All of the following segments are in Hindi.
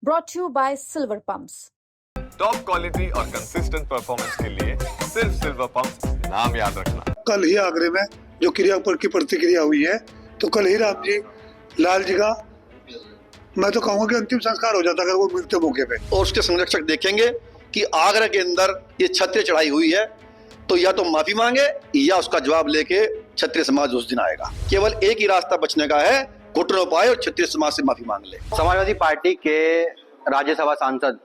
brought to you by Silver Pumps. Top quality और कंसिस्टेंट परफॉर्मेंस के लिए सिर्फ सिल्वर पंप नाम याद रखना। कल ही आगरे में जो क्रिया पर की प्रतिक्रिया हुई है, तो कल ही राम जी लाल जी का मैं तो कहूँगा कि अंतिम संस्कार हो जाता अगर वो मिलते मौके पे। और उसके संरक्षक देखेंगे कि आगरा के अंदर ये छत्र चढ़ाई हुई है, तो या तो माफी मांगे या उसका जवाब लेके क्षत्रिय समाज उस दिन आएगा। केवल एक ही रास्ता बचने का है, घुटनों पाए और क्षत्रिय समाज से माफी मांग ले। समाजवादी पार्टी के राज्यसभा सांसद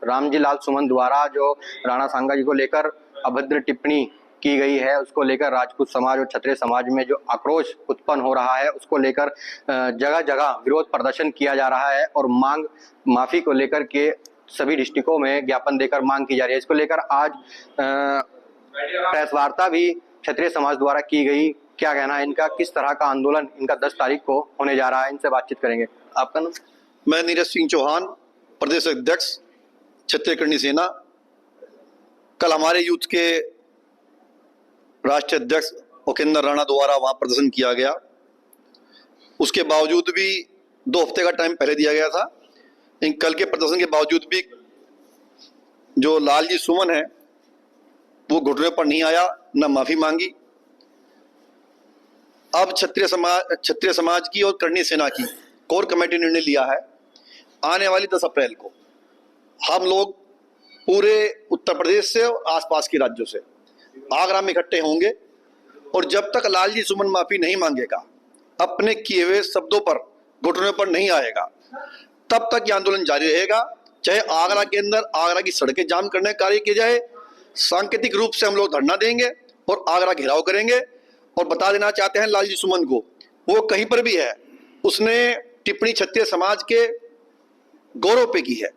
रामजी लाल सुमन द्वारा जो राणा सांगा जी को लेकर अभद्र टिप्पणी की गई है, उसको लेकर राजपूत समाज और क्षत्रिय समाज में जो आक्रोश उत्पन्न हो रहा है, उसको लेकर जगह जगह विरोध प्रदर्शन किया जा रहा है और मांग माफी को लेकर के सभी डिस्ट्रिक्टों में ज्ञापन देकर मांग की जा रही है। इसको लेकर आज प्रेस वार्ता भी क्षत्रिय समाज द्वारा की गई। क्या कहना है इनका, किस तरह का आंदोलन इनका 10 तारीख को होने जा रहा है, इनसे बातचीत करेंगे। आपका नाम? मैं नीरज सिंह चौहान, प्रदेश अध्यक्ष क्षत्रिय करणी सेना। कल हमारे यूथ के राष्ट्रीय अध्यक्ष उपेंद्र राणा द्वारा वहां प्रदर्शन किया गया। उसके बावजूद भी 2 हफ्ते का टाइम पहले दिया गया था, लेकिन कल के प्रदर्शन के बावजूद भी जो लालजी सुमन है वो घुटने पर नहीं आया, न माफी मांगी। अब क्षत्रिय समाज की और करणी सेना की कोर कमेटी ने निर्णय लिया है, आने वाली 10 अप्रैल को हम लोग पूरे उत्तर प्रदेश से और आसपास के राज्यों से आगरा में इकट्ठे होंगे और जब तक लालजी सुमन माफी नहीं मांगेगा, अपने किए हुए शब्दों पर घुटनों पर नहीं आएगा, तब तक ये आंदोलन जारी रहेगा। चाहे आगरा के अंदर आगरा की सड़कें जाम करने का कार्य किया जाए, सांकेतिक रूप से हम लोग धरना देंगे और आगरा घेराव करेंगे। और बता देना चाहते हैं लालजी सुमन को, वो कहीं पर भी है, उसने टिप्पणी क्षत्रिय समाज के गौरव पे की है,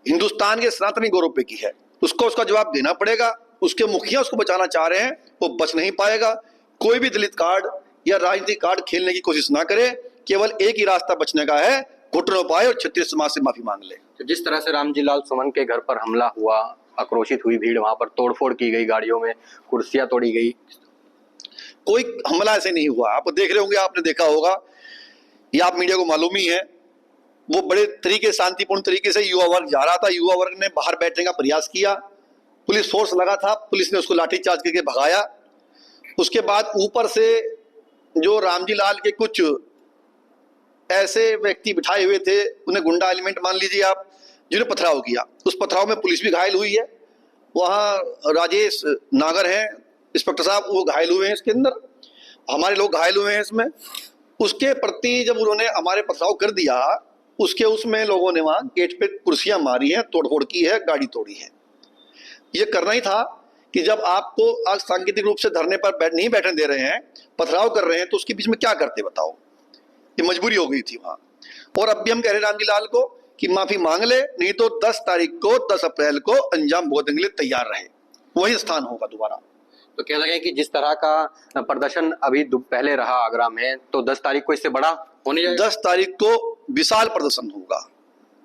हिंदुस्तान के सनातनी गौरव पे की है, उसको उसका जवाब देना पड़ेगा। उसके मुखिया उसको बचाना चाह रहे हैं, वो बच नहीं पाएगा। कोई भी दलित कार्ड या राजनीतिक कार्ड खेलने की कोशिश ना करे, केवल एक ही रास्ता बचने का है, घुटनों पाए और क्षत्रिय समाज से माफी मांग ले। तो जिस तरह से रामजी लाल सुमन के घर पर हमला हुआ, आक्रोशित हुई भीड़, वहां पर तोड़फोड़ की गई, गाड़ियों में कुर्सियां तोड़ी गई, कोई हमला ऐसे नहीं हुआ। आप देख रहे होंगे, आपने देखा होगा, या आप मीडिया को मालूम ही है, वो बड़े तरीके शांतिपूर्ण तरीके से युवा वर्ग जा रहा था। युवा वर्ग ने बाहर बैठने का प्रयास किया, पुलिस फोर्स लगा था, पुलिस ने उसको लाठीचार्ज करके भगाया। उसके बाद ऊपर से जो रामजी लाल के कुछ ऐसे व्यक्ति बिठाए हुए थे, उन्हें गुंडा एलिमेंट मान लीजिए आप, जिन्हें पथराव किया। उस पथराव में पुलिस भी घायल हुई है। वहां राजेश नागर हैं, इंस्पेक्टर साहब, वो घायल हुए हैं। इसके अंदर हमारे लोग घायल हुए हैं इसमें। उसके प्रति जब उन्होंने हमारे पथराव कर दिया, उसमें लोगों ने वहां गेट पे कुर्सियां मारी हैं, तोड़फोड़ की है, गाड़ी तोड़ी है। ये करना ही था कि जब आपको आज सांकेतिक रूप से धरने पर नहीं बैठने दे रहे हैं, पथराव कर रहे हैं, तो उसके बीच में क्या करते बताओ। ये मजबूरी हो गई थी वहां। और अब भी हम कह रहे हैं रामजी लाल को कि माफी मांग ले, नहीं तो 10 तारीख को 10 अप्रैल को अंजाम भुगतने के लिए तैयार रहे, वही स्थान होगा दोबारा। तो कह लगे कि जिस तरह का प्रदर्शन अभी पहले रहा आगरा में, तो 10 तारीख को इससे बड़ा होने जाएगा। 10 तारीख को विशाल प्रदर्शन होगा।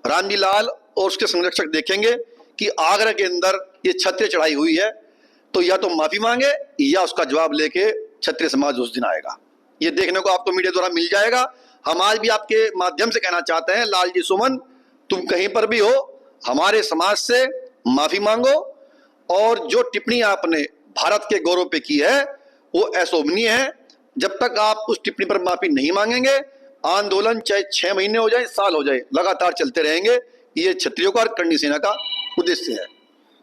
रामजी लाल और उसके संरक्षक देखेंगे कि आगरा के अंदर ये छत्र चढ़ाई हुई है, तो या तो माफी मांगे या उसका जवाब लेके क्षत्रिय समाज उस दिन आएगा। ये देखने को आपको मीडिया द्वारा मिल जाएगा। हम आज भी आपके माध्यम से कहना चाहते हैं, लालजी सुमन, तुम कहीं पर भी हो, हमारे समाज से माफी मांगो और जो टिप्पणी आपने भारत के गौरव पे की है वो अशोभनीय है। जब तक आप उस टिप्पणी पर माफी नहीं मांगेंगे, आंदोलन चाहे 6 महीने हो जाए, साल हो जाए, लगातार चलते रहेंगे। ये क्षत्रियों का और करणी सेना का उद्देश्य है।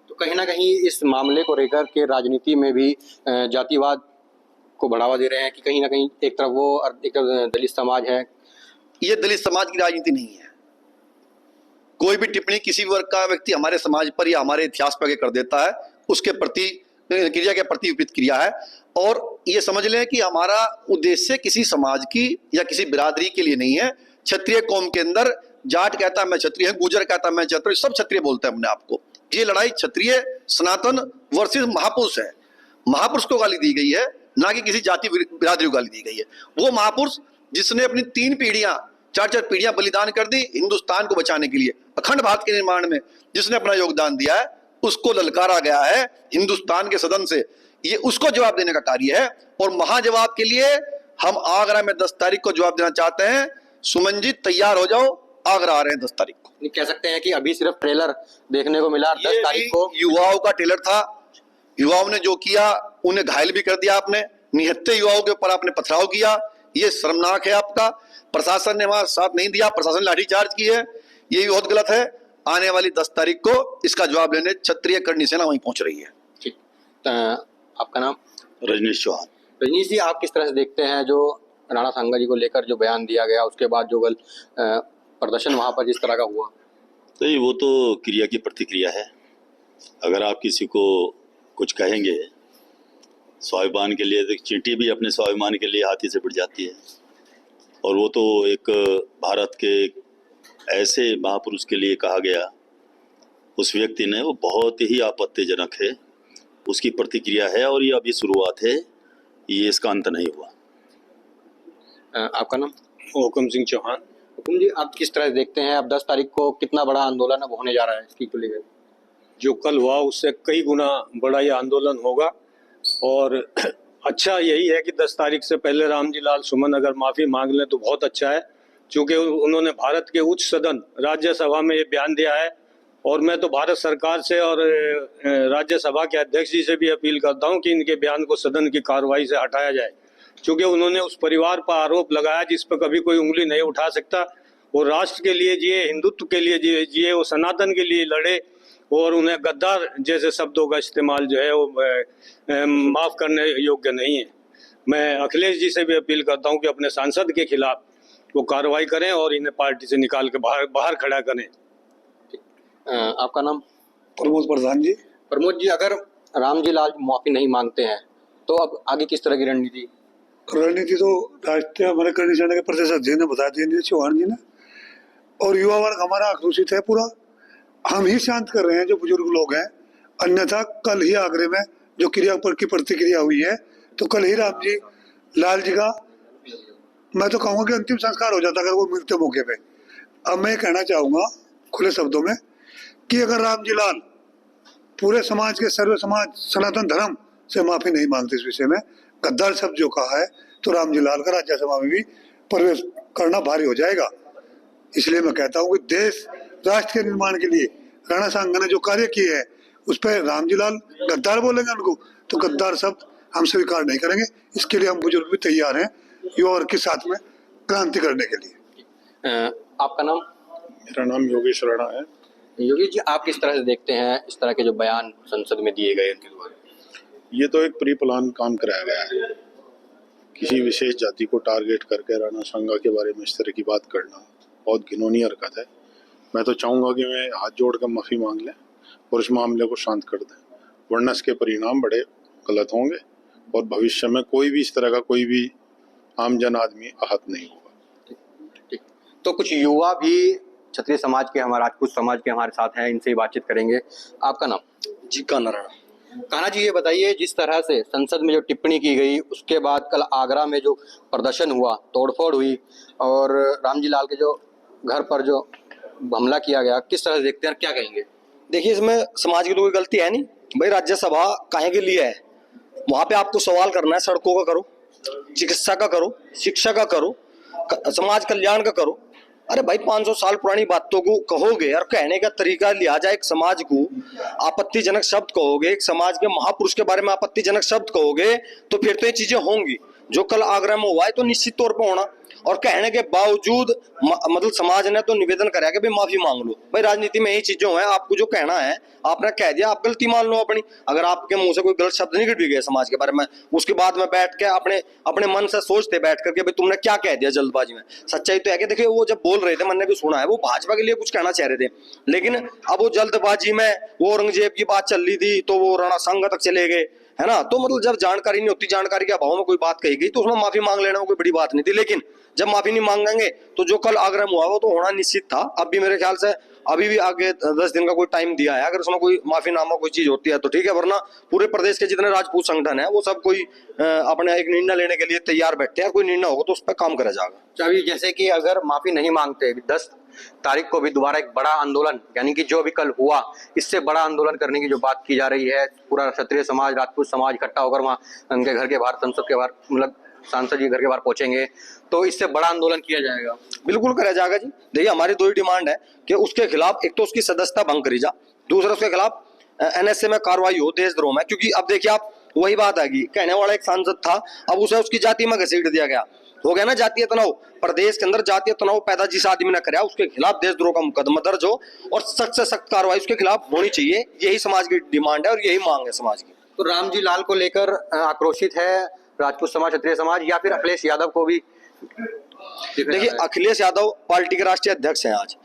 तो कहीं ना कहीं इस मामले को लेकर के राजनीति में भी जातिवाद को बढ़ावा दे रहे हैं कि कहीं ना कहीं एक तरफ वो और एक तरफ दलित समाज है। ये दलित समाज की राजनीति नहीं है। कोई भी टिप्पणी किसी वर्ग का व्यक्ति हमारे समाज पर या हमारे इतिहास पर कर देता है, उसके प्रति क्रिया के प्रति विपरीत क्रिया है। और ये समझ लें कि हमारा उद्देश्य किसी समाज की या किसी बिरादरी के लिए नहीं है। क्षत्रिय कौम के अंदर जाट कहता है मैं क्षत्रिय हूं, गुर्जर कहता है मैं क्षत्रिय, सब क्षत्रिय बोलते हैं अपने आप को। ये लड़ाई क्षत्रिय सनातन वर्सेस महापुरुष है। महापुरुष को गाली दी गई है, ना कि किसी जाति बिरादरी को गाली दी गई है। वो महापुरुष जिसने अपनी 3 पीढ़ियां 4 पीढ़ियां बलिदान कर दी हिंदुस्तान को बचाने के लिए, अखंड भारत के निर्माण में जिसने अपना योगदान दिया है, उसको ललकारा गया है हिंदुस्तान के सदन से। ये उसको जवाब देने का कार्य है। और महाजवाब के लिए हम आगरा में 10 तारीख को जवाब देना चाहते हैं। सुमन जी तैयार हो जाओ, आगरा आ रहे हैं 10 तारीख को। नहीं, कह सकते हैं कि अभी सिर्फ ट्रेलर देखने को मिला, 10 तारीख को युवाओं का ट्रेलर था। युवाओं ने जो किया उन्हें घायल भी कर दिया आपने, निहत्थे युवाओं के ऊपर आपने पथराव किया, ये शर्मनाक है आपका। प्रशासन ने वहां साथ नहीं दिया, प्रशासन ने लाठीचार्ज की है, ये भी बहुत गलत है। आने वाली 10 तारीख को इसका जवाब लेने क्षत्रिय करनी सेना वहीं पहुंच रही है। ठीक। आपका नाम? रजनीश चौहान। रजनीश जी, आप किस तरह से देखते हैं जो राणा सांगा जी को लेकर जो बयान दिया गया, उसके बाद जो प्रदर्शन वहां पर जिस तरह का हुआ? तो ये वो तो क्रिया की प्रतिक्रिया है। अगर आप किसी को कुछ कहेंगे स्वाभिमान के लिए, तो चींटी भी अपने स्वाभिमान के लिए हाथी से बढ़ जाती है। और वो तो एक भारत के ऐसे महापुरुष के लिए कहा गया, उस व्यक्ति ने, वो बहुत ही आपत्तिजनक है, उसकी प्रतिक्रिया है। और ये अभी शुरुआत है, ये इसका अंत नहीं हुआ। आपका नाम? हुकुम सिंह चौहान। हुकुम जी, आप किस तरह से देखते हैं अब 10 तारीख को कितना बड़ा आंदोलन अब होने जा रहा है इसकी को लेकर? जो कल हुआ उससे कई गुना बड़ा ये आंदोलन होगा। और अच्छा यही है कि 10 तारीख से पहले रामजी लाल सुमन अगर माफी मांग लें तो बहुत अच्छा है, क्योंकि उन्होंने भारत के उच्च सदन राज्यसभा में ये बयान दिया है। और मैं तो भारत सरकार से और राज्यसभा के अध्यक्ष जी से भी अपील करता हूं कि इनके बयान को सदन की कार्रवाई से हटाया जाए, क्योंकि उन्होंने उस परिवार पर आरोप लगाया जिस पर कभी कोई उंगली नहीं उठा सकता। वो राष्ट्र के लिए जिए, हिंदुत्व के लिए जिए, वो सनातन के लिए लड़े। और उन्हें गद्दार जैसे शब्दों का इस्तेमाल जो है वो माफ करने योग्य नहीं है। मैं अखिलेश जी से भी अपील करता हूं कि अपने सांसद के खिलाफ वो कार्रवाई करें और इन्हें पार्टी से निकाल के बाहर खड़ा करें। आपका नाम? प्रमोद प्रधान जी। प्रमोद जी, अगर रामजी लाल माफी नहीं मांगते हैं तो अब आगे किस तरह की रणनीति? रणनीति तो राष्ट्रीय हमारे करनी सेना के प्रदेश अध्यक्ष ने बता दिया, चौहान जी ने। और युवा वर्ग हमारा आक्रोशित है पूरा। हम ही शांत कर रहे हैं जो बुजुर्ग लोग हैं। अन्यथा कल ही आगरे में जो क्रिया पर की प्रतिक्रिया हुई है, तो कल ही राम जी लाल जी का, मैं तो कहूँगा कि अंतिम संस्कार हो जाता अगर वो मिलते मौके पे। अब मैं कहना चाहूँगा खुले शब्दों में कि अगर राम जी लाल पूरे समाज के, सर्व समाज सनातन धर्म से माफी नहीं मांगते इस विषय में, गद्दार शब्द जो कहा है, तो राम जी लाल का राज्यसभा में भी प्रवेश करना भारी हो जाएगा। इसलिए मैं कहता हूँ कि देश राष्ट्र के निर्माण के लिए राणा सांगा ने जो कार्य किए हैं उस पर रामजी लाल गद्दार बोलेंगे उनको, तो गद्दार शब्द हम स्वीकार नहीं करेंगे। इसके लिए हम बुजुर्ग भी तैयार हैं युवा वर्ग के साथ में क्रांति करने के लिए। आपका नाम? मेरा नाम योगेश राणा है। योगेश जी, आप किस तरह से देखते हैं इस तरह के जो बयान संसद में दिए गए उनके द्वारा? ये तो एक प्री प्लान काम कराया गया है। किसी विशेष जाति को टारगेट करके राणा सांगा के बारे में इस तरह की बात करना बहुत घिनौनी हरकत है। मैं तो चाहूँगा कि मैं हाथ जोड़ कर माफ़ी मांग लें और इस मामले को शांत कर दें, वरना इसके परिणाम बड़े गलत होंगे और भविष्य में कोई भी इस तरह का कोई भी आम जन आदमी आहत नहीं होगा। ठीक। तो कुछ युवा भी क्षत्रिय समाज के, हमारे राजपूत समाज के हमारे साथ हैं, इनसे ही बातचीत करेंगे। आपका नाम? जी, कान्हा राणा। कान्हा जी, ये बताइए, जिस तरह से संसद में जो टिप्पणी की गई, उसके बाद कल आगरा में जो प्रदर्शन हुआ, तोड़फोड़ हुई और रामजी लाल के जो घर पर जो हमला किया गया, किस तरह से देखते हैं, क्या कहेंगे? देखिए, इसमें समाज की तो कोई गलती है नहीं भाई। राज्यसभा काहे के लिए है? वहां पे आपको सवाल करना है, सड़कों का करो, चिकित्सा का करो, शिक्षा का करो, समाज कल्याण का करो। अरे भाई, 500 साल पुरानी बातों को कहोगे और कहने का तरीका लिया जाए, एक समाज को आपत्तिजनक शब्द कहोगे, एक समाज के महापुरुष के बारे में आपत्तिजनक शब्द कहोगे, तो फिर तो ये चीजें होंगी। जो कल आगरा में हुआ है तो निश्चित तौर पर होना। और कहने के बावजूद मतलब समाज ने तो निवेदन करा कि भाई माफी मांग लो। भाई, राजनीति में यही चीजें हैं, आपको जो कहना है आपने कह दिया, आप गलती मान लो अपनी। अगर आपके मुंह से कोई गलत शब्द निकल भी गया समाज के बारे में, उसके बाद में बैठ के अपने मन से सोचते बैठ करके भाई तुमने क्या कह दिया जल्दबाजी में। सच्चाई तो है कि देखिए, वो जब बोल रहे थे, मैंने भी सुना है, वो भाजपा के लिए कुछ कहना चाह रहे थे, लेकिन अब वो जल्दबाजी में वो औरंगजेब की बात चल रही थी तो वो राणा सांगा तक चले गए, है ना। तो मतलब जब जानकारी नहीं होती, जानकारी के अभाव में कोई बात कही गई, तो उसमें माफी मांग लेना कोई बड़ी बात नहीं थी। लेकिन जब माफी नहीं मांगेंगे तो जो कल आगरा में हुआ वो तो होना निश्चित था। अब भी मेरे ख्याल से अभी भी आगे 10 दिन का कोई टाइम दिया है। अगर उसमें कोई माफीनामा कोई चीज होती है तो ठीक है, वरना पूरे प्रदेश के जितने राजपूत संगठन है वो सब कोई अपने एक निर्णय लेने के लिए तैयार बैठते हैं। कोई निर्णय होगा तो उस पर काम करा जाएगा। अभी जैसे कि अगर माफी नहीं मांगते, 10 तारीख को भी दोबारा एक बड़ा आंदोलन, यानी कि जो भी कल हुआ इससे बड़ा आंदोलन करने की जो बात की जा रही है, पूरा क्षत्रिय समाज, राजपूत समाज इकट्ठा होकर वहां उनके घर के बाहर, संसद के बाहर मतलब सांसद जी घर के बाहर पहुंचेंगे तो इससे बड़ा आंदोलन किया जाएगा? बिल्कुल करा जाएगा जी। देखिए हमारी दो ही डिमांड है कि उसके खिलाफ एक तो उसकी सदस्यता भंग करी जा, दूसरा उसके खिलाफ एनएसए में कार्रवाई हो देशद्रोह में। क्योंकि अब देखिए आप वही बात आएगी, कहने वाला एक सांसद था, अब उसे उसकी जाति में घसीट दिया गया, हो गया ना जातीय तनाव। प्रदेश के अंदर जातीय तनाव पैदा जिस आदमी ने कराया उसके खिलाफ देशद्रोह का मुकदमा दर्ज हो और सख्त से सख्त कार्रवाई उसके खिलाफ होनी चाहिए। यही समाज की डिमांड है और यही मांग है समाज की। तो रामजी लाल को लेकर आक्रोशित है राजपूत समाज, क्षत्रिय समाज, या फिर अखिलेश यादव को भी? देखिए अखिलेश यादव पार्टी के राष्ट्रीय अध्यक्ष हैं आज।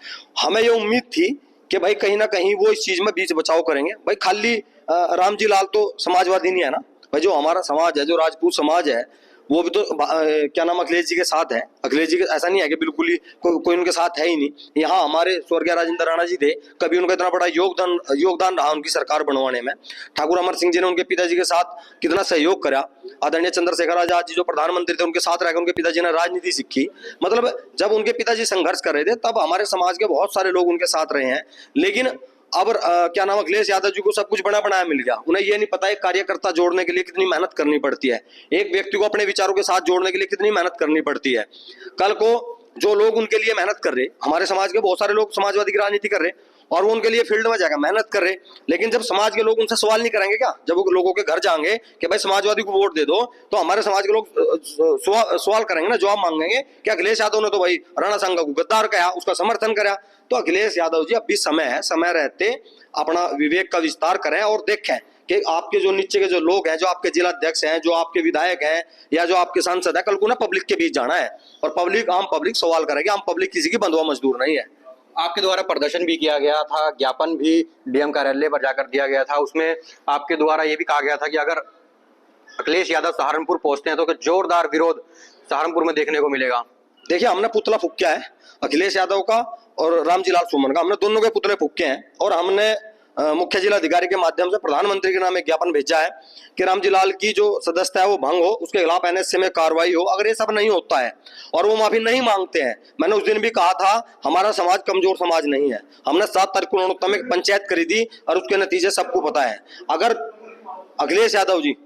हमें ये उम्मीद थी कि भाई कहीं ना कहीं वो इस चीज में बीच बचाव करेंगे। भाई खाली रामजी लाल तो समाजवादी नहीं है ना भाई, जो हमारा समाज है, जो राजपूत समाज है, वो भी तो क्या नाम अखिलेश जी के साथ है। अखिलेश जी के ऐसा नहीं है कि बिल्कुल ही कोई उनके साथ है ही नहीं। यहाँ हमारे स्वर्गीय राजेंद्र राणा जी थे, कभी उनका इतना बड़ा योगदान रहा उनकी सरकार बनवाने में। ठाकुर अमर सिंह जी ने उनके पिताजी के साथ कितना सहयोग करा। आदरणीय चंद्रशेखर आजाद जी जो प्रधानमंत्री थे उनके साथ रहकर उनके पिताजी ने राजनीति सीखी। मतलब जब उनके पिताजी संघर्ष कर रहे थे तब हमारे समाज के बहुत सारे लोग उनके साथ रहे हैं। लेकिन अब क्या नाम अखिलेश यादव जी को सब कुछ बना बनाया मिल गया। उन्हें ये नहीं पता है कार्यकर्ता जोड़ने के लिए कितनी मेहनत करनी पड़ती है, एक व्यक्ति को अपने विचारों के साथ जोड़ने के लिए कितनी मेहनत करनी पड़ती है। कल को जो लोग उनके लिए मेहनत कर रहे, हमारे समाज के बहुत सारे लोग समाजवादी की राजनीति कर रहे और वो उनके लिए फील्ड में जाकर मेहनत कर रहे, लेकिन जब समाज के लोग उनसे सवाल नहीं करेंगे क्या, जब वो लोगों के घर जाएंगे कि भाई समाजवादी को वोट दे दो, तो हमारे समाज के लोग सवाल करेंगे ना, जवाब मांगेंगे कि अखिलेश यादव ने तो भाई राणा सांगा को गद्दार कहा, उसका समर्थन करा। तो अखिलेश यादव जी अब भी समय है, समय रहते अपना विवेक का विस्तार करें और देखें कि आपके जो नीचे के जो लोग हैं, जो आपके जिला अध्यक्ष हैं, जो आपके विधायक हैं या जो आपके सांसद है, कल को ना पब्लिक के बीच जाना है और आम पब्लिक सवाल करेगी। आम पब्लिक किसी की बंधुआ मजदूर नहीं है। आपके द्वारा प्रदर्शन भी किया गया था, ज्ञापन भी डीएम कार्यालय पर जाकर दिया गया था, उसमें आपके द्वारा ये भी कहा गया था कि अगर अखिलेश यादव सहारनपुर पहुंचते हैं तो जोरदार विरोध सहारनपुर में देखने को मिलेगा। देखिए हमने पुतला फूंका है अखिलेश यादव का और रामजी लाल सुमन का, हमने दोनों के पुतले फूंके हैं और हमने मुख्य जिला अधिकारी के माध्यम से प्रधानमंत्री के नाम एक ज्ञापन भेजा है कि रामजी लाल की जो सदस्यता है वो भंग हो, उसके खिलाफ एनएसए में कार्रवाई हो। अगर ये सब नहीं होता है और वो माफी नहीं मांगते हैं, मैंने उस दिन भी कहा था हमारा समाज कमजोर समाज नहीं है। हमने 7 तारीख को नौनोत्ता में पंचायत करी थी और उसके नतीजे सबको पता है। अगर अखिलेश यादव जी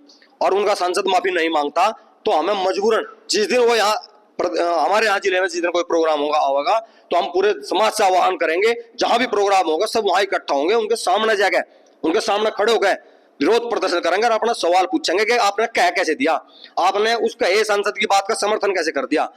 और उनका सांसद माफी नहीं मांगता तो हमें मजबूरन जिस दिन वो यहाँ हमारे यहाँ जिले में जिस दिन कोई प्रोग्राम होगा तो हम पूरे समाज से आह्वान करेंगे, जहां भी प्रोग्राम होगा सब वहां इकट्ठा होंगे, उनके सामने जाके उनके सामने खड़े हो गए विरोध प्रदर्शन करेंगे और अपना सवाल पूछेंगे कि आपने कह कैसे दिया, आपने उस कहे सांसद की बात का समर्थन कैसे कर दिया।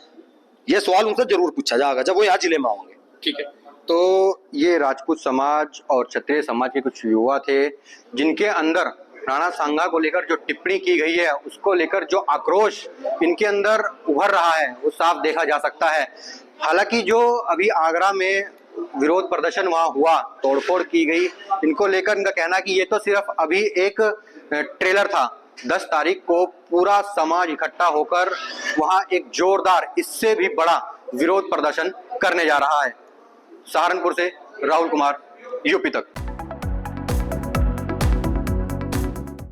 ये सवाल उनसे जरूर पूछा जाएगा जब वो यहाँ जिले में आएंगे। ठीक है, तो ये राजपूत समाज और क्षत्रिय समाज के कुछ युवा थे जिनके अंदर राणा सांगा को लेकर जो टिप्पणी की गई है उसको लेकर जो आक्रोश इनके अंदर उभर रहा है वो साफ देखा जा सकता है। हालांकि जो अभी आगरा में विरोध प्रदर्शन वहां हुआ, तोड़फोड़ की गई, इनको लेकर इनका कहना कि ये तो सिर्फ अभी एक ट्रेलर था। 10 तारीख को पूरा समाज इकट्ठा होकर वहां एक जोरदार इससे भी बड़ा विरोध प्रदर्शन करने जा रहा है। सहारनपुर से राहुल कुमार, यूपी तक।